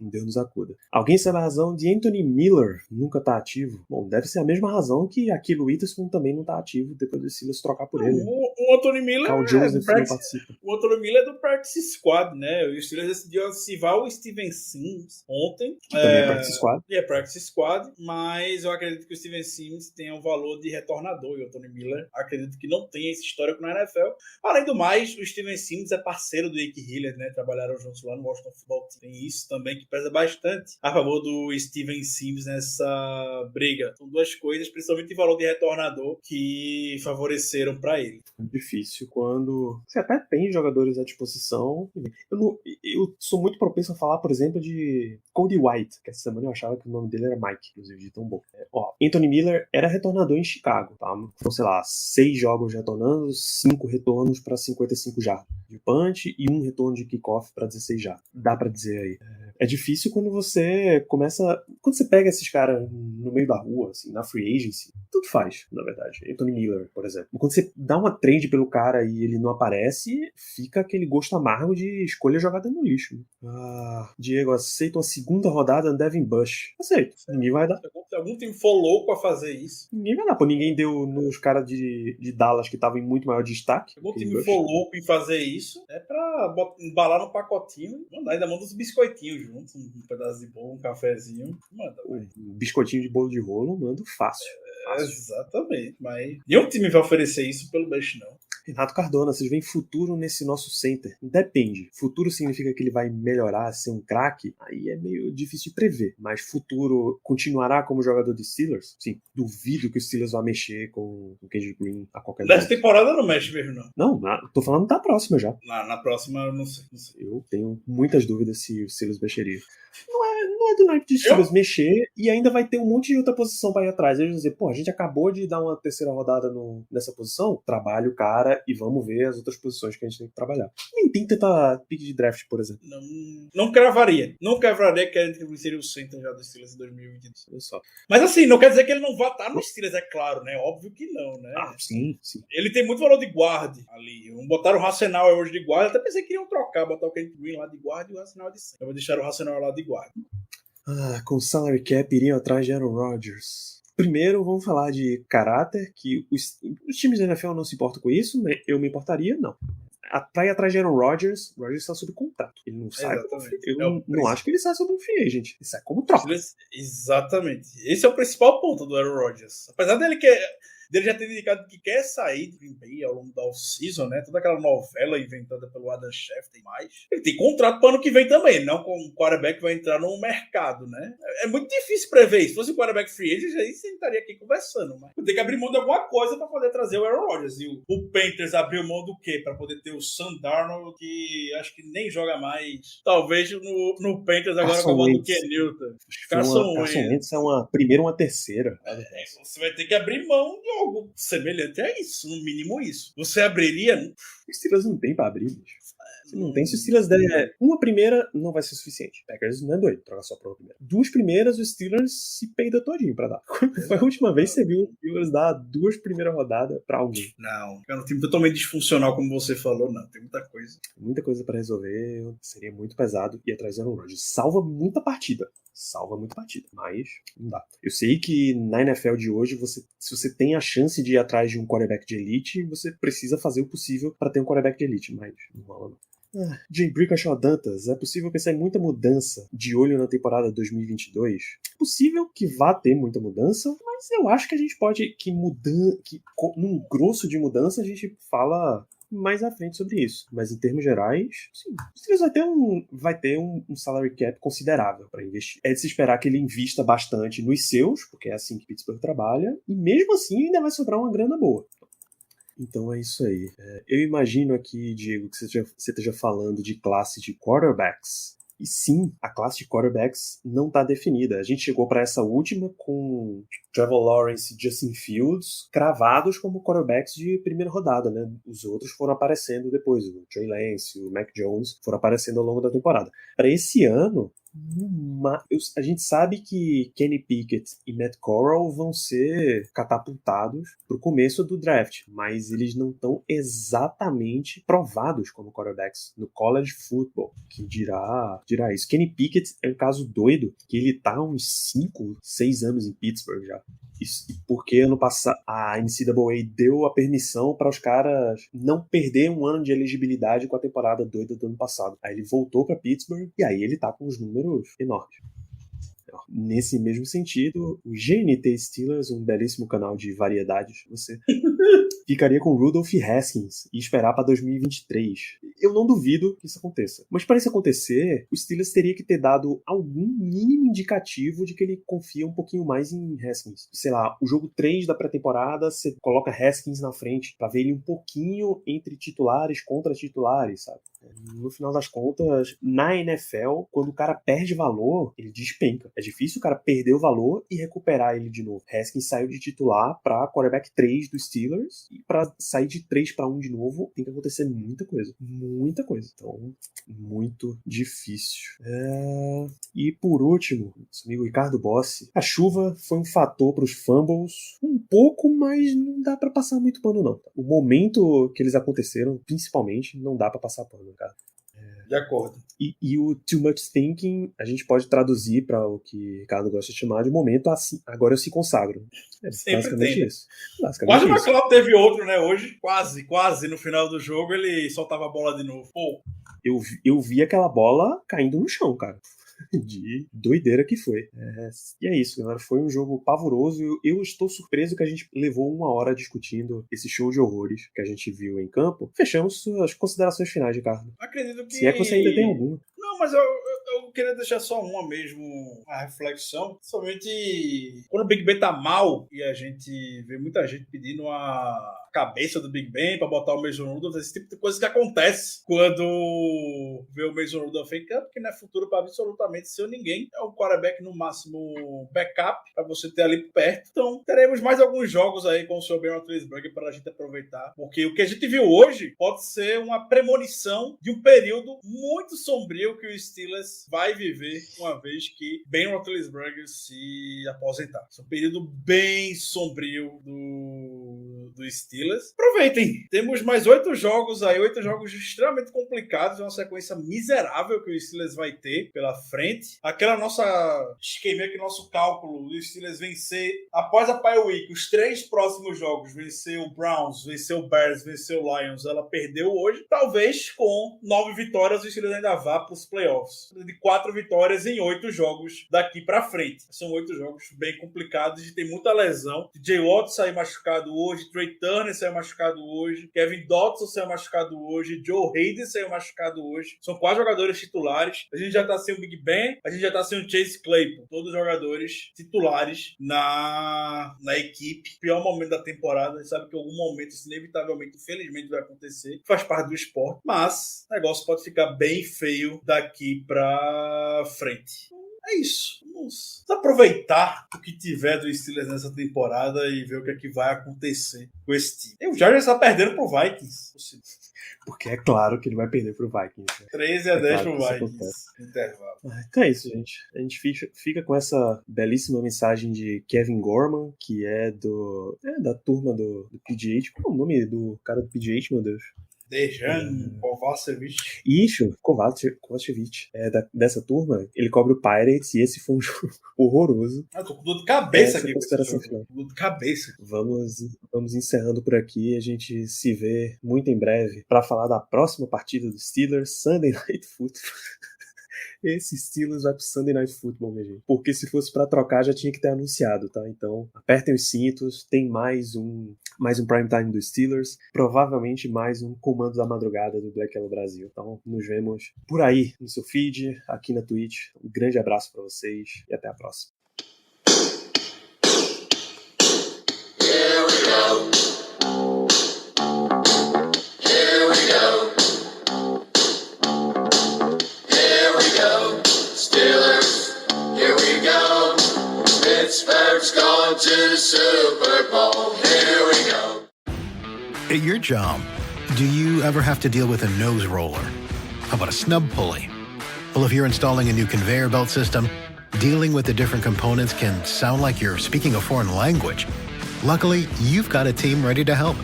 Deus nos acuda. Alguém sabe a razão de Anthony Miller nunca tá ativo? Bom, deve ser a mesma razão que Aquilo Witherspoon também não tá ativo depois do Steelers trocar por ele. O Anthony Miller Carl Joseph não participa. O Anthony Miller é do Practice Squad, né? O Steelers decidiu ativar o Steven Sims ontem. Que também é Practice Squad. É Practice Squad, mas eu acredito que o Steven Sims tenha um valor de retornador e o Anthony Miller acredito que não tenha esse histórico na NFL. Além do mais, o Steven Sims é parceiro do Ike Hillard, né? Trabalharam juntos lá no Washington Football Team. Tem isso também que pesa bastante a favor do Steven Sims nessa briga. São 2 coisas, principalmente em valor de retornador, que favoreceram para ele. Difícil quando você até tem jogadores à disposição. Eu sou muito propenso a falar, por exemplo, de Cody White, que essa semana eu achava que o nome dele era Mike, inclusive, de tão bom. Anthony Miller era retornador em Chicago, tá? Foram, sei lá, 6 jogos retornando, 5 retornos para 55 jardas de punch e 1 retorno de kickoff para 16 jardas. Dá para dizer aí. É difícil quando você começa... Quando você pega esses caras no meio da rua, assim, na free agency, tudo faz, na verdade. Anthony Miller, por exemplo. Quando você dá uma trade pelo cara e ele não aparece, fica aquele gosto amargo de escolha jogada no lixo. Diego, aceita uma segunda rodada no Devin Bush. Aceito. Ninguém vai dar. Se algum time for louco a fazer isso. Ninguém vai dar, pô. Ninguém deu nos caras de Dallas que estavam em muito maior destaque. Se algum time for louco em fazer isso, é pra embalar no pacotinho, ainda manda uns biscoitinhos juntos, um pedaço de bolo, um cafezinho. Manda, um biscoitinho de bolo de rolo, mando fácil. Exatamente, mas nenhum time vai oferecer isso pelo Bush, não. Renato Cardona, vocês veem futuro nesse nosso center? Depende. Futuro significa que ele vai melhorar, ser um craque? Aí é meio difícil de prever. Mas futuro continuará como jogador de Steelers? Sim. Duvido que o Steelers vá mexer com o Kendrick Green a qualquer momento. Nessa temporada não mexe mesmo, não. Não, tô falando da próxima já. Na próxima eu não sei. Eu tenho muitas dúvidas se o Steelers mexeria. Não é do naipe de Steelers mexer e ainda vai ter um monte de outra posição pra ir atrás. Eles vão dizer, pô, a gente acabou de dar uma terceira rodada nessa posição, trabalha o cara e vamos ver as outras posições que a gente tem que trabalhar. Nem tem tanta pique de draft, por exemplo. Não cravaria. Não cravaria que ele seria o center já do Steelers em 2022. Olha só. Mas assim, não quer dizer que ele não vá estar no Steelers, é claro, né? Óbvio que não, né? Sim. Ele tem muito valor de guarda ali. Botaram o Hassenauer hoje de guarda. Até pensei que iriam trocar, botar o Kendrick Green lá de guarda e o Hassenauer de center. Eu vou deixar o Hassenauer lá de guarda. Com salary cap iriam atrás de Aaron Rodgers. Primeiro, vamos falar de caráter, que os times da NFL não se importam com isso, né? Eu me importaria, não. Pra ir atrás de Aaron Rodgers está sob contrato. Ele não sai. Eu não acho que ele sai sob um free agent. Ele sai como troca. Exatamente. Esse é o principal ponto do Aaron Rodgers. Apesar dele já ter indicado que quer sair do Green Bay ao longo da off-season, né? Toda aquela novela inventada pelo Adam Schefter e mais. Ele tem contrato para o ano que vem também, não com o quarterback que vai entrar no mercado, né? É muito difícil prever isso. Se fosse o quarterback free agent, aí você estaria aqui conversando, mas tem que abrir mão de alguma coisa para poder trazer o Aaron Rodgers. E o Panthers abriu mão do quê? Para poder ter o Sam Darnold, que acho que nem joga mais. Talvez no Panthers agora com a volta do Ken Newton. Carson Wentz é uma primeira ou uma terceira. Você vai ter que abrir mão de algo semelhante a isso, no mínimo isso. Você abriria? Os Steelers não tem pra abrir, bicho. Se não tem, se os Steelers der uma primeira, não vai ser suficiente. Packers não é doido, troca só pra uma primeira. Duas primeiras, os Steelers se peida todinho pra dar. Quando foi a última vez que você viu os Steelers dar duas primeiras rodadas pra alguém? Não, é um time totalmente disfuncional, como você falou, não. Tem muita coisa. Muita coisa pra resolver, seria muito pesado ir atrás do Aaron Rodgers. Salva muita partida, mas não dá. Eu sei que na NFL de hoje, se você tem a chance de ir atrás de um quarterback de elite, você precisa fazer o possível para ter um quarterback de elite, mas não rola não. Jay Brickashaw Dantas, é possível pensar em muita mudança de olho na temporada 2022? É possível que vá ter muita mudança, mas eu acho que a gente pode, num grosso de mudança, a gente fala mais à frente sobre isso. Mas em termos gerais, sim, o Steelers vai ter um salary cap considerável para investir. É de se esperar que ele invista bastante nos seus, porque é assim que Pittsburgh trabalha, e mesmo assim ainda vai sobrar uma grana boa. Então é isso aí. Eu imagino aqui, Diego, que você esteja falando de classe de quarterbacks. E sim, a classe de quarterbacks não está definida. A gente chegou para essa última com Trevor Lawrence e Justin Fields cravados como quarterbacks de primeira rodada, né? Os outros foram aparecendo depois. O Trey Lance, o Mac Jones foram aparecendo ao longo da temporada. Para esse ano, a gente sabe que Kenny Pickett e Matt Corral vão ser catapultados pro começo do draft, mas eles não estão exatamente provados como quarterbacks no college football, que dirá isso. Kenny Pickett é um caso doido, que ele tá há uns 5, 6 anos em Pittsburgh já. Porque ano passado a NCAA deu a permissão para os caras não perder um ano de elegibilidade com a temporada doida do ano passado. Aí ele voltou para Pittsburgh e aí ele tá com os números enormes. Nesse mesmo sentido, o GNT Steelers, um belíssimo canal de variedades, você ficaria com Rudolph Haskins e esperar para 2023. Eu não duvido que isso aconteça. Mas para isso acontecer, o Steelers teria que ter dado algum mínimo indicativo de que ele confia um pouquinho mais em Haskins. Sei lá, o jogo 3 da pré-temporada, você coloca Haskins na frente para ver ele um pouquinho entre titulares contra titulares, sabe? No final das contas, na NFL, quando o cara perde valor, ele despenca. É difícil o cara perder o valor e recuperar ele de novo. Haskins saiu de titular para quarterback 3 do Steelers Steelers. E pra sair de 3-1 de novo, tem que acontecer muita coisa. Muita coisa. Então, muito difícil. E por último, nosso amigo Ricardo Bossi. A chuva foi um fator pros fumbles. Um pouco, mas não dá pra passar muito pano, não. O momento que eles aconteceram, principalmente, não dá pra passar pano, cara. De acordo. E o too much thinking, a gente pode traduzir para o que Ricardo gosta de chamar de momento assim, agora eu se consagro. Basicamente tem. isso. Basicamente Quase o isso. McLeod teve outro, né, hoje. Quase no final do jogo ele soltava a bola de novo. Pô. Eu vi aquela bola caindo no chão, cara. De doideira que foi. E é isso, galera. Foi um jogo pavoroso. Eu estou surpreso que a gente levou 1 hora discutindo esse show de horrores que a gente viu em campo. Fechamos as considerações finais, Ricardo. Acredito que... Se é que você ainda tem alguma. Não, mas eu queria deixar só uma mesmo, a reflexão. Somente quando o Big Ben tá mal e a gente vê muita gente pedindo a cabeça do Big Ben pra botar o Mason Rudolph, esse tipo de coisa que acontece quando vê o Mason Rudolph em campo, que não é futuro pra absolutamente ser ninguém. É um quarterback no máximo backup pra você ter ali perto. Então, teremos mais alguns jogos aí com o Sr. Ben Roethlisberger para a gente aproveitar, porque o que a gente viu hoje pode ser uma premonição de um período muito sombrio que o Steelers vai viver uma vez que Ben Roethlisberger se aposentar. É um período bem sombrio do Steelers. Aproveitem! Temos mais 8 jogos aí, 8 jogos extremamente complicados, uma sequência miserável que o Steelers vai ter pela frente. Aquela nossa esquema, que nosso cálculo do Steelers vencer após a bye week, os 3 próximos jogos, vencer o Browns, vencer o Bears, vencer o Lions, ela perdeu hoje. Talvez com 9 vitórias o Steelers ainda vá para os playoffs. De 4 vitórias em 8 jogos daqui para frente. São 8 jogos bem complicados e tem muita lesão. J. Watt saiu machucado hoje, Trey Turner saiu machucado hoje, Kevin Dotson saiu machucado hoje, Joe Hayden saiu machucado hoje. São 4 jogadores titulares. A gente já tá sem o Big Ben, a gente já tá sem o Chase Claypool. Todos jogadores titulares na equipe. Pior momento da temporada. A gente sabe que em algum momento isso inevitavelmente, infelizmente, vai acontecer. Faz parte do esporte. Mas o negócio pode ficar bem feio daqui pra frente. É isso. Vamos aproveitar o que tiver do Steelers nessa temporada e ver o que é que vai acontecer com esse time. E o Chargers está perdendo pro Vikings. Porque é claro que ele vai perder pro Vikings. Né? 13-10 pro Vikings. Intervalo. Então é isso, gente. A gente fica com essa belíssima mensagem de Kevin Gorman, que é da turma do PGH. Qual é o nome do cara do PGH, meu Deus? Dejan Kovacevic. Isso, Kovacevic. Dessa turma, ele cobre o Pirates e esse foi um jogo horroroso. Tô com dor de cabeça aqui. Dor de cabeça. Vamos encerrando por aqui. A gente se vê muito em breve para falar da próxima partida do Steelers, Sunday Night Football. Esse Steelers vai pro Sunday Night Football, minha gente. Porque se fosse pra trocar, já tinha que ter anunciado, tá? Então, apertem os cintos. Tem mais um prime time do Steelers. Provavelmente mais um comando da madrugada do Black Yellow Brasil. Então, nos vemos por aí no seu feed, aqui na Twitch. Um grande abraço pra vocês e até a próxima. Here we go. Here we go. Steelers, here we go. Pittsburgh's going to the Super Bowl. Here we go. At your job, do you ever have to deal with a nose roller? How about a snub pulley? Well, if you're installing a new conveyor belt system, dealing with the different components can sound like you're speaking a foreign language. Luckily, you've got a team ready to help.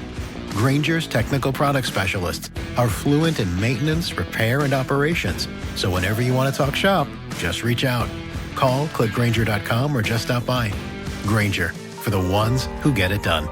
Grainger's technical product specialists are fluent in maintenance, repair, and operations. So whenever you want to talk shop, just reach out. Call, click Grainger.com, or just stop by. Grainger, for the ones who get it done.